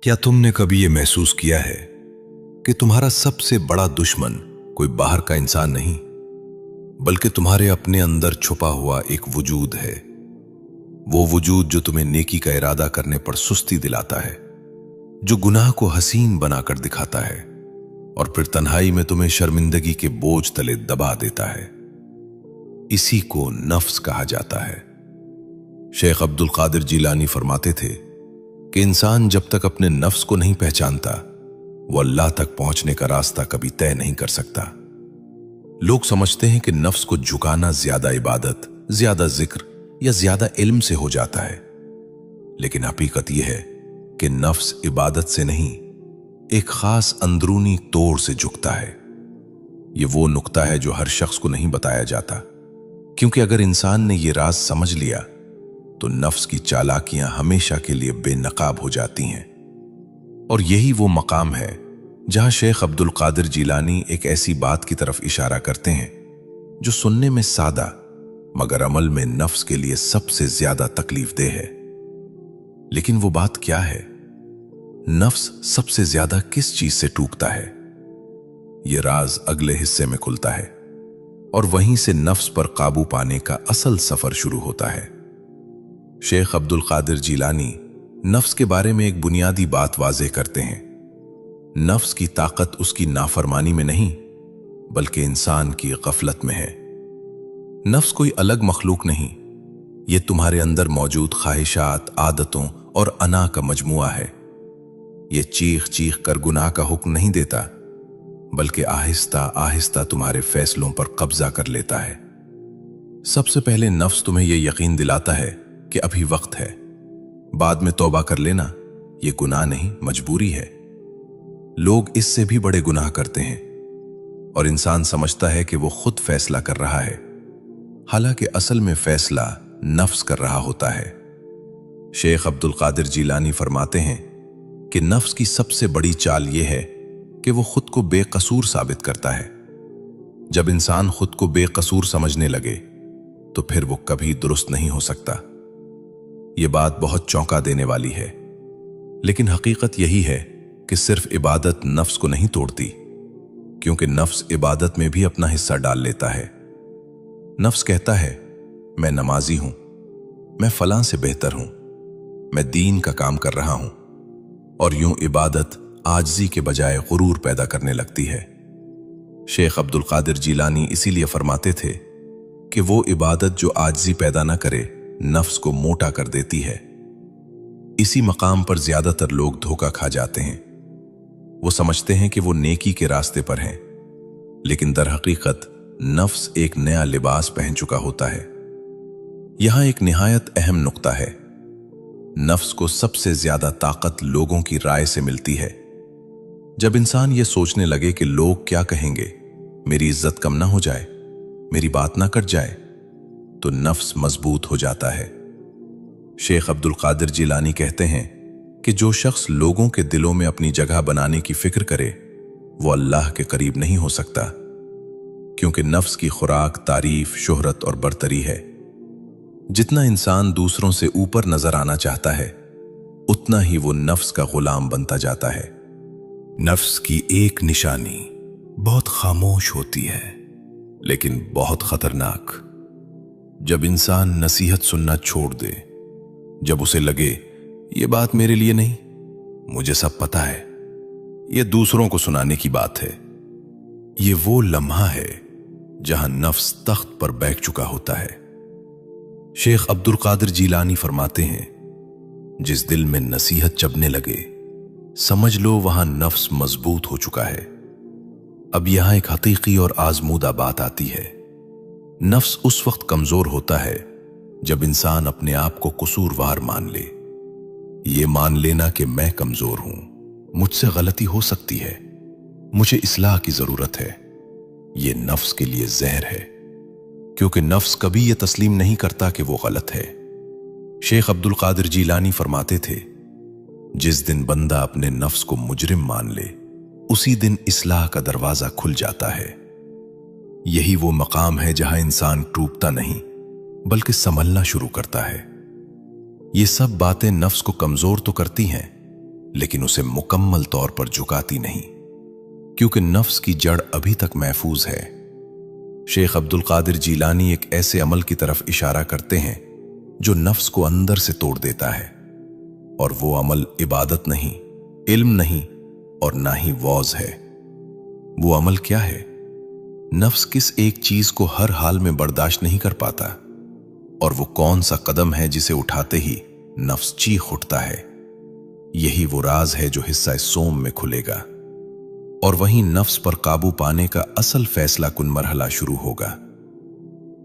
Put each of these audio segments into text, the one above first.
क्या तुमने कभी ये महसूस किया है कि तुम्हारा सबसे बड़ा दुश्मन कोई बाहर का इंसान नहीं, बल्कि तुम्हारे अपने अंदर छुपा हुआ एक वजूद है? वो वजूद जो तुम्हें नेकी का इरादा करने पर सुस्ती दिलाता है, जो गुनाह को हसीन बनाकर दिखाता है और फिर तन्हाई में तुम्हें शर्मिंदगी के बोझ तले दबा देता है। इसी को नफ्स कहा जाता है। शेख अब्दुल कादिर जिलानी फरमाते थे कि इंसान जब तक अपने नफ्स को नहीं पहचानता, वो अल्लाह तक पहुंचने का रास्ता कभी तय नहीं कर सकता। लोग समझते हैं कि नफ्स को झुकाना ज्यादा इबादत, ज्यादा जिक्र या ज्यादा इल्म से हो जाता है, लेकिन हकीकत यह है कि नफ्स इबादत से नहीं, एक खास अंदरूनी तोड़ से झुकता है। यह वो नुक्ता है जो हर शख्स को नहीं बताया जाता, क्योंकि अगर इंसान ने यह राज समझ लिया तो नफ्स की चालाकियां हमेशा के लिए बेनकाब हो जाती हैं। और यही वो मकाम है जहां शेख अब्दुल कादिर जिलानी एक ऐसी बात की तरफ इशारा करते हैं जो सुनने में सादा मगर अमल में नफ्स के लिए सबसे ज्यादा तकलीफदेह है। लेकिन वो बात क्या है? नफ्स सबसे ज्यादा किस चीज से टूकता है? ये राज अगले हिस्से में खुलता है और वहीं से नफ्स पर काबू पाने का असल सफर शुरू होता है। शेख अब्दुल कादिर जिलानी नफ्स के बारे में एक बुनियादी बात वाज़ेह करते हैं। नफ्स की ताकत उसकी नाफरमानी में नहीं, बल्कि इंसान की गफलत में है। नफ्स कोई अलग मखलूक नहीं, ये तुम्हारे अंदर मौजूद ख्वाहिशात, आदतों और अना का मजमुआ है। ये चीख चीख कर गुनाह का हुक्म नहीं देता, बल्कि आहिस्ता आहिस्ता तुम्हारे फैसलों पर कब्जा कर लेता है। सबसे पहले नफ्स तुम्हें यह यकीन दिलाता है कि अभी वक्त है, बाद में तौबा कर लेना। यह गुनाह नहीं, मजबूरी है। लोग इससे भी बड़े गुनाह करते हैं और इंसान समझता है कि वो खुद फैसला कर रहा है, हालांकि असल में फैसला नफ्स कर रहा होता है। शेख अब्दुल कादिर जिलानी फरमाते हैं कि नफ्स की सबसे बड़ी चाल यह है कि वो खुद को बेकसूर साबित करता है। जब इंसान खुद को बेकसूर समझने लगे तो फिर वो कभी दुरुस्त नहीं हो सकता। ये बात बहुत चौंका देने वाली है, लेकिन हकीकत यही है कि सिर्फ इबादत नफ्स को नहीं तोड़ती, क्योंकि नफ्स इबादत में भी अपना हिस्सा डाल लेता है। नफ्स कहता है, मैं नमाजी हूं, मैं फलां से बेहतर हूं, मैं दीन का काम कर रहा हूं, और यूं इबादत आजिज़ी के बजाय गुरूर पैदा करने लगती है। शेख अब्दुल कादिर जिलानी इसीलिए फरमाते थे कि वो इबादत जो आजिज़ी पैदा ना करे, नफ्स को मोटा कर देती है। इसी मकाम पर ज्यादातर लोग धोखा खा जाते हैं। वो समझते हैं कि वो नेकी के रास्ते पर हैं, लेकिन दर हकीकत नफ्स एक नया लिबास पहन चुका होता है। यहां एक निहायत अहम नुक्ता है। नफ्स को सबसे ज्यादा ताकत लोगों की राय से मिलती है। जब इंसान ये सोचने लगे कि लोग क्या कहेंगे, मेरी इज्जत कम ना हो जाए, मेरी बात ना कट जाए, तो नफ्स मजबूत हो जाता है। शेख अब्दुल कादिर जिलानी कहते हैं कि जो शख्स लोगों के दिलों में अपनी जगह बनाने की फिक्र करे, वो अल्लाह के करीब नहीं हो सकता, क्योंकि नफ्स की खुराक तारीफ, शोहरत और बरतरी है। जितना इंसान दूसरों से ऊपर नजर आना चाहता है, उतना ही वो नफ्स का गुलाम बनता जाता है। नफ्स की एक निशानी बहुत खामोश होती है, लेकिन बहुत खतरनाक। जब इंसान नसीहत सुनना छोड़ दे, जब उसे लगे ये बात मेरे लिए नहीं, मुझे सब पता है, ये दूसरों को सुनाने की बात है, ये वो लम्हा है जहां नफ्स तख्त पर बैठ चुका होता है। शेख अब्दुल कादिर जिलानी फरमाते हैं, जिस दिल में नसीहत चबने लगे, समझ लो वहां नफ्स मजबूत हो चुका है। अब यहां एक हकीकी और आजमूदा बात आती है। नफ्स उस वक्त कमजोर होता है जब इंसान अपने आप को कसूरवार मान ले। ये मान लेना कि मैं कमजोर हूं, मुझसे गलती हो सकती है, मुझे इस्लाह की जरूरत है, ये नफ्स के लिए जहर है, क्योंकि नफ्स कभी ये तस्लीम नहीं करता कि वो गलत है। शेख अब्दुल कादिर जिलानी फरमाते थे, जिस दिन बंदा अपने नफ्स को मुजरिम मान ले, उसी दिन इस्लाह का दरवाजा खुल जाता है। यही वो मकाम है जहां इंसान टूटता नहीं बल्कि संभलना शुरू करता है। ये सब बातें नफ्स को कमजोर तो करती हैं, लेकिन उसे मुकम्मल तौर पर झुकाती नहीं, क्योंकि नफ्स की जड़ अभी तक महफूज है। शेख अब्दुल कादिर जीलानी एक ऐसे अमल की तरफ इशारा करते हैं जो नफ्स को अंदर से तोड़ देता है, और वो अमल इबादत नहीं, इल्म नहीं और ना ही वौज है। वो अमल क्या है? नफ्स किस एक चीज को हर हाल में बर्दाश्त नहीं कर पाता, और वो कौन सा कदम है जिसे उठाते ही नफ्स चीख उठता है? यही वो राज है जो हिस्सा सोम में खुलेगा, और वहीं नफ्स पर काबू पाने का असल फैसला कुन मरहला शुरू होगा।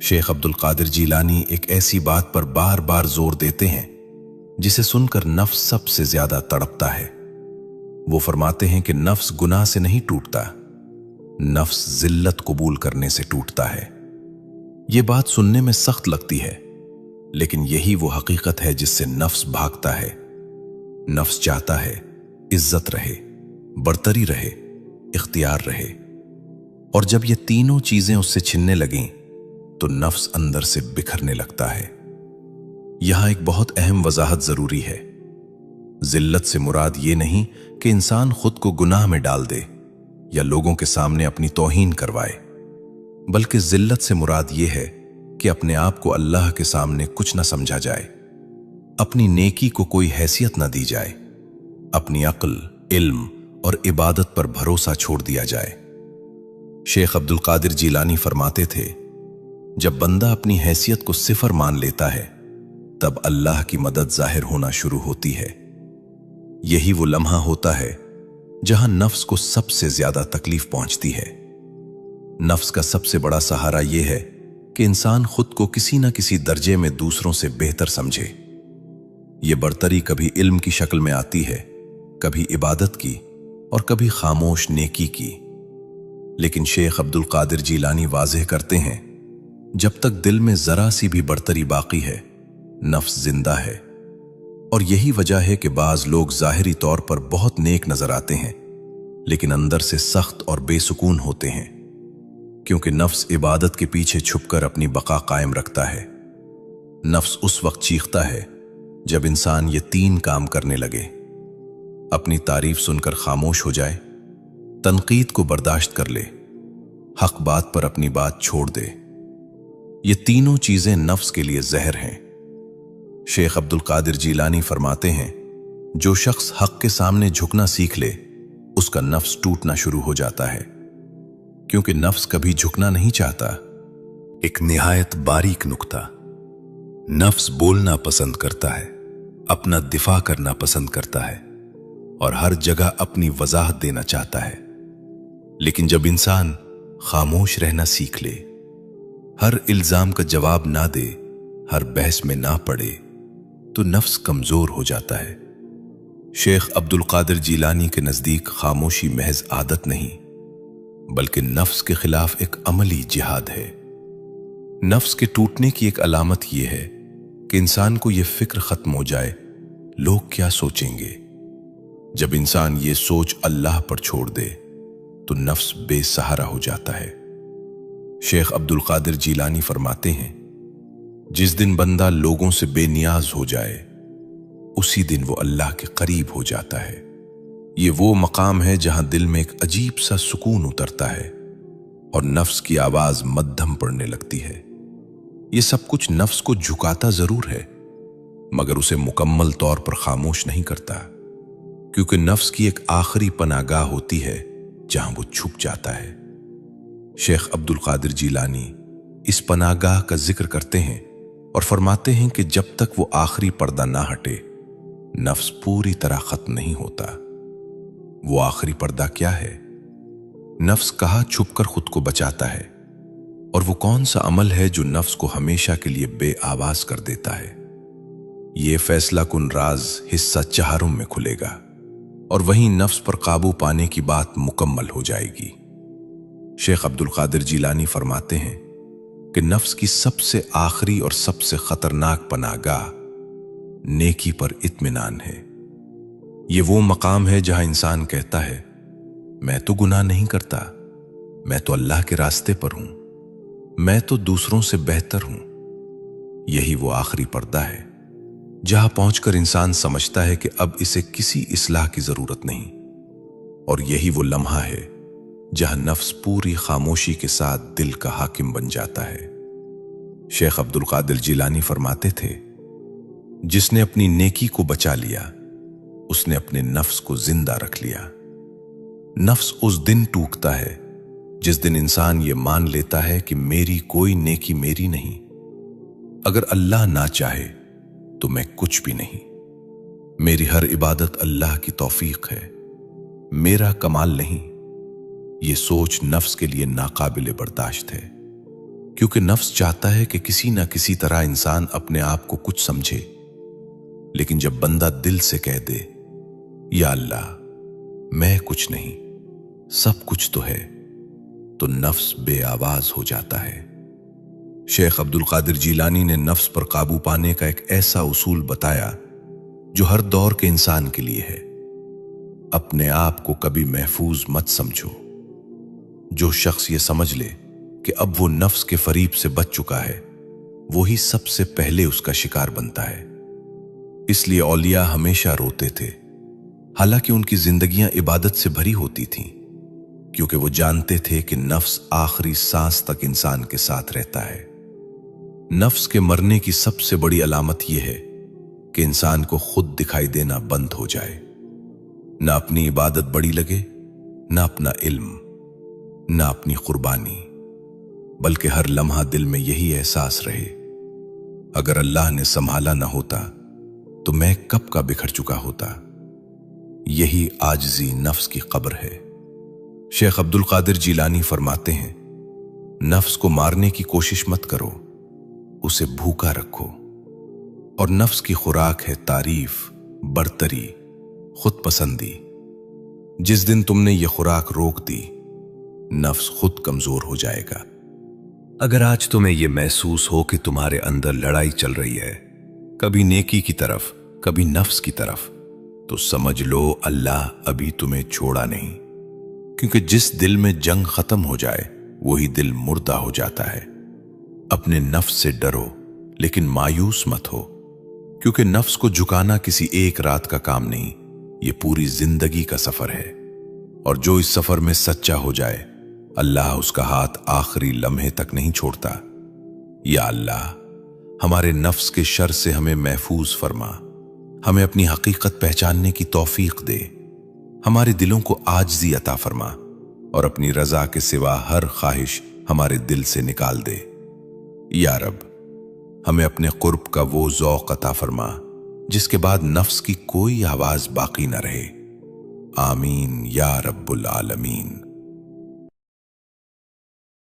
शेख अब्दुल कादिर जीलानी एक ऐसी बात पर बार बार जोर देते हैं जिसे सुनकर नफ्स सबसे ज्यादा तड़पता है। वो फरमाते हैं कि नफ्स गुनाह से नहीं टूटता, नफ्स जिल्लत कबूल करने से टूटता है। ये बात सुनने में सख्त लगती है, लेकिन यही वो हकीकत है जिससे नफ्स भागता है। नफ्स चाहता है इज्जत रहे, बरतरी रहे, इख्तियार रहे, और जब ये तीनों चीजें उससे छिनने लगें तो नफ्स अंदर से बिखरने लगता है। यहां एक बहुत अहम वजाहत जरूरी है। जिल्लत से मुराद ये नहीं कि इंसान खुद को गुनाह में डाल दे या लोगों के सामने अपनी तौहीन करवाए, बल्कि जिल्लत से मुराद ये है कि अपने आप को अल्लाह के सामने कुछ न समझा जाए, अपनी नेकी को कोई हैसियत न दी जाए, अपनी अक्ल, इल्म और इबादत पर भरोसा छोड़ दिया जाए। शेख अब्दुल कादिर जीलानी फरमाते थे, जब बंदा अपनी हैसियत को सिफर मान लेता है तब अल्लाह की मदद जाहिर होना शुरू होती है। यही वो लम्हा होता है जहां नफ्स को सबसे ज्यादा तकलीफ पहुंचती है। नफ्स का सबसे बड़ा सहारा यह है कि इंसान खुद को किसी न किसी दर्जे में दूसरों से बेहतर समझे। यह बरतरी कभी इल्म की शक्ल में आती है, कभी इबादत की और कभी खामोश नेकी की। लेकिन शेख अब्दुल कादिर जीलानी वाज़ेह करते हैं, जब तक दिल में जरा सी भी बरतरी बाकी है, नफ्स जिंदा है। और यही वजह है कि बाज लोग जाहिरी तौर पर बहुत नेक नजर आते हैं, लेकिन अंदर से सख्त और बेसुकून होते हैं, क्योंकि नफ्स इबादत के पीछे छुपकर अपनी बका कायम रखता है। नफ्स उस वक्त चीखता है जब इंसान ये तीन काम करने लगे: अपनी तारीफ सुनकर खामोश हो जाए, तनकीद को बर्दाश्त कर ले, हक बात पर अपनी बात छोड़ दे। ये तीनों चीजें नफ्स के लिए जहर हैं। शेख अब्दुल कादिर जीलानी फरमाते हैं, जो शख्स हक के सामने झुकना सीख ले उसका नफ्स टूटना शुरू हो जाता है, क्योंकि नफ्स कभी झुकना नहीं चाहता। एक निहायत बारीक नुक्ता, नफ्स बोलना पसंद करता है, अपना दिफा करना पसंद करता है और हर जगह अपनी वजाहत देना चाहता है। लेकिन जब इंसान खामोश रहना सीख ले, हर इल्जाम का जवाब ना दे, हर बहस में ना पड़े, तो नफ्स कमजोर हो जाता है। शेख अब्दुल कादिर जीलानी के नजदीक खामोशी महज आदत नहीं, बल्कि नफ्स के खिलाफ एक अमली जिहाद है। नफ्स के टूटने की एक अलामत यह है कि इंसान को यह फिक्र खत्म हो जाए, लोग क्या सोचेंगे। जब इंसान ये सोच अल्लाह पर छोड़ दे तो नफ्स बेसहारा हो जाता है। शेख अब्दुल कादिर जीलानी फरमाते हैं, जिस दिन बंदा लोगों से बेनियाज हो जाए उसी दिन वो अल्लाह के करीब हो जाता है। ये वो मकाम है जहां दिल में एक अजीब सा सुकून उतरता है और नफ्स की आवाज मध्यम पड़ने लगती है। ये सब कुछ नफ्स को झुकाता जरूर है, मगर उसे मुकम्मल तौर पर खामोश नहीं करता, क्योंकि नफ्स की एक आखिरी पनागाह होती है जहां वो छुप जाता है। शेख अब्दुल कादिर जीलानी इस पनागाह का जिक्र करते हैं और फरमाते हैं कि जब तक वो आखिरी पर्दा ना हटे, नफ्स पूरी तरह खत्म नहीं होता। वो आखिरी पर्दा क्या है? नफ्स कहाँ छुपकर खुद को बचाता है, और वो कौन सा अमल है जो नफ्स को हमेशा के लिए बेआवाज कर देता है? ये फैसला कुन राज हिस्सा चहारों में खुलेगा और वहीं नफ्स पर काबू पाने की बात मुकम्मल हो जाएगी। शेख अब्दुल कादिर जीलानी फरमाते हैं कि नफ्स की सबसे आखिरी और सबसे खतरनाक पनाहगाह नेकी पर इत्मीनान है। ये वो मकाम है जहां इंसान कहता है, मैं तो गुनाह नहीं करता, मैं तो अल्लाह के रास्ते पर हूं, मैं तो दूसरों से बेहतर हूं। यही वो आखिरी पर्दा है जहां पहुंचकर इंसान समझता है कि अब इसे किसी इस्लाह की जरूरत नहीं। और यही वो लम्हा है जहां नफ्स पूरी खामोशी के साथ दिल का हाकिम बन जाता है। शेख अब्दुल कादिर जिलानी फरमाते थे, जिसने अपनी नेकी को बचा लिया उसने अपने नफ्स को जिंदा रख लिया। नफ्स उस दिन टूटता है जिस दिन इंसान ये मान लेता है कि मेरी कोई नेकी मेरी नहीं, अगर अल्लाह ना चाहे तो मैं कुछ भी नहीं, मेरी हर इबादत अल्लाह की तौफीक है, मेरा कमाल नहीं। ये सोच नफ्स के लिए नाकाबिले बर्दाश्त है, क्योंकि नफ्स चाहता है कि किसी ना किसी तरह इंसान अपने आप को कुछ समझे। लेकिन जब बंदा दिल से कह दे, या अल्लाह मैं कुछ नहीं सब कुछ तो है, तो नफ्स बेआवाज हो जाता है। शेख अब्दुल कादिर जिलानी ने नफ्स पर काबू पाने का एक ऐसा उसूल बताया जो हर दौर के इंसान के लिए है। अपने आप को कभी महफूज मत समझो। जो शख्स ये समझ ले कि अब वो नफ्स के फरीब से बच चुका है, वही सबसे पहले उसका शिकार बनता है। इसलिए औलिया हमेशा रोते थे, हालांकि उनकी जिंदगियां इबादत से भरी होती थीं, क्योंकि वो जानते थे कि नफ्स आखिरी सांस तक इंसान के साथ रहता है। नफ्स के मरने की सबसे बड़ी अलामत यह है कि इंसान को खुद दिखाई देना बंद हो जाए। ना अपनी इबादत बड़ी लगे, ना अपना इल्म, ना अपनी कुर्बानी, बल्कि हर लम्हा दिल में यही एहसास रहे, अगर अल्लाह ने संभाला ना होता तो मैं कब का बिखर चुका होता। यही आजिज़ी नफ्स की कब्र है। शेख अब्दुल कादिर जिलानी फरमाते हैं, नफ्स को मारने की कोशिश मत करो, उसे भूखा रखो। और नफ्स की खुराक है तारीफ, बरतरी, खुद पसंदी। जिस दिन तुमने ये खुराक रोक दी, नफ्स खुद कमजोर हो जाएगा। अगर आज तुम्हें यह महसूस हो कि तुम्हारे अंदर लड़ाई चल रही है, कभी नेकी की तरफ, कभी नफ्स की तरफ, तो समझ लो अल्लाह अभी तुम्हें छोड़ा नहीं। क्योंकि जिस दिल में जंग खत्म हो जाए वही दिल मुर्दा हो जाता है। अपने नफ्स से डरो, लेकिन मायूस मत हो, क्योंकि नफ्स को झुकाना किसी एक रात का काम नहीं, ये पूरी जिंदगी का सफर है। और जो इस सफर में सच्चा हो जाए, अल्लाह उसका हाथ आखिरी लम्हे तक नहीं छोड़ता। या अल्लाह हमारे नफ्स के शर से हमें महफूज फरमा, हमें अपनी हकीकत पहचानने की तौफीक दे, हमारे दिलों को आजिज़ी अता फरमा और अपनी रजा के सिवा हर ख्वाहिश हमारे दिल से निकाल दे। या रब हमें अपने कुर्ब का वो ज़ौक़ अता फरमा जिसके बाद नफ्स की कोई आवाज बाकी न रहे। आमीन या रब्बुल आलमीन।